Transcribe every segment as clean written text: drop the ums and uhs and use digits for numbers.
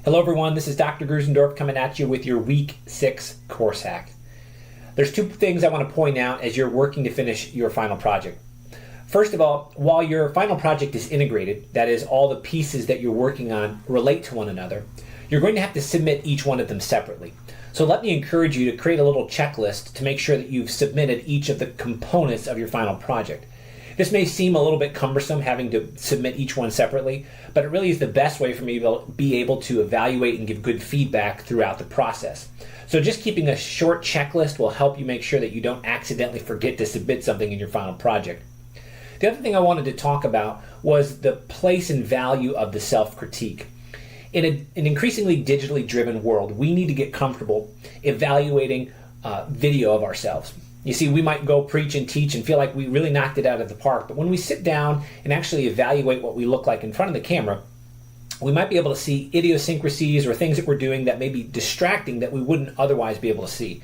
Hello everyone, this is Dr. Grusendorf coming at you with your Week 6 course hack. There's two things I want to point out as you're working to finish your final project. First of all, while your final project is integrated, that is, all the pieces that you're working on relate to one another, you're going to have to submit each one of them separately. So let me encourage you to create a little checklist to make sure that you've submitted each of the components of your final project. This may seem a little bit cumbersome having to submit each one separately, but it really is the best way for me to be able to evaluate and give good feedback throughout the process. So just keeping a short checklist will help you make sure that you don't accidentally forget to submit something in your final project. The other thing I wanted to talk about was the place and value of the self-critique. In an increasingly digitally driven world, we need to get comfortable evaluating video of ourselves. You see, we might go preach and teach and feel like we really knocked it out of the park, but when we sit down and actually evaluate what we look like in front of the camera, we might be able to see idiosyncrasies or things that we're doing that may be distracting that we wouldn't otherwise be able to see.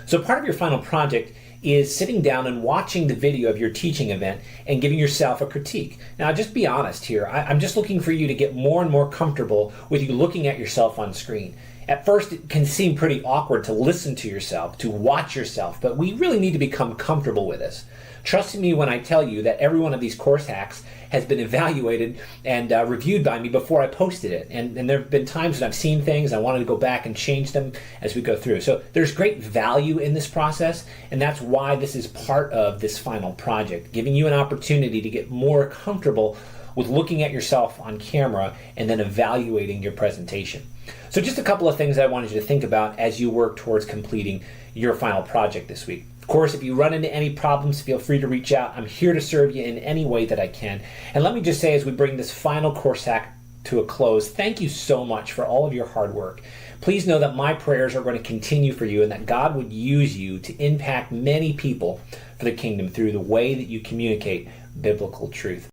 So part of your final project is sitting down and watching the video of your teaching event and giving yourself a critique. Now, just be honest here. I'm just looking for you to get more and more comfortable with you looking at yourself on screen. At first, it can seem pretty awkward to listen to yourself, to watch yourself, but we really need to become comfortable with this. Trust me when I tell you that every one of these course hacks has been evaluated and reviewed by me before I posted it. And there have been times when I've seen things, I wanted to go back and change them as we go through. So there's great value in this process, and that's why this is part of this final project, giving you an opportunity to get more comfortable with looking at yourself on camera and then evaluating your presentation. So just a couple of things I wanted you to think about as you work towards completing your final project this week. Of course, if you run into any problems, feel free to reach out. I'm here to serve you in any way that I can. And let me just say, as we bring this final course hack to a close, thank you so much for all of your hard work. Please know that my prayers are going to continue for you and that God would use you to impact many people for the kingdom through the way that you communicate biblical truth.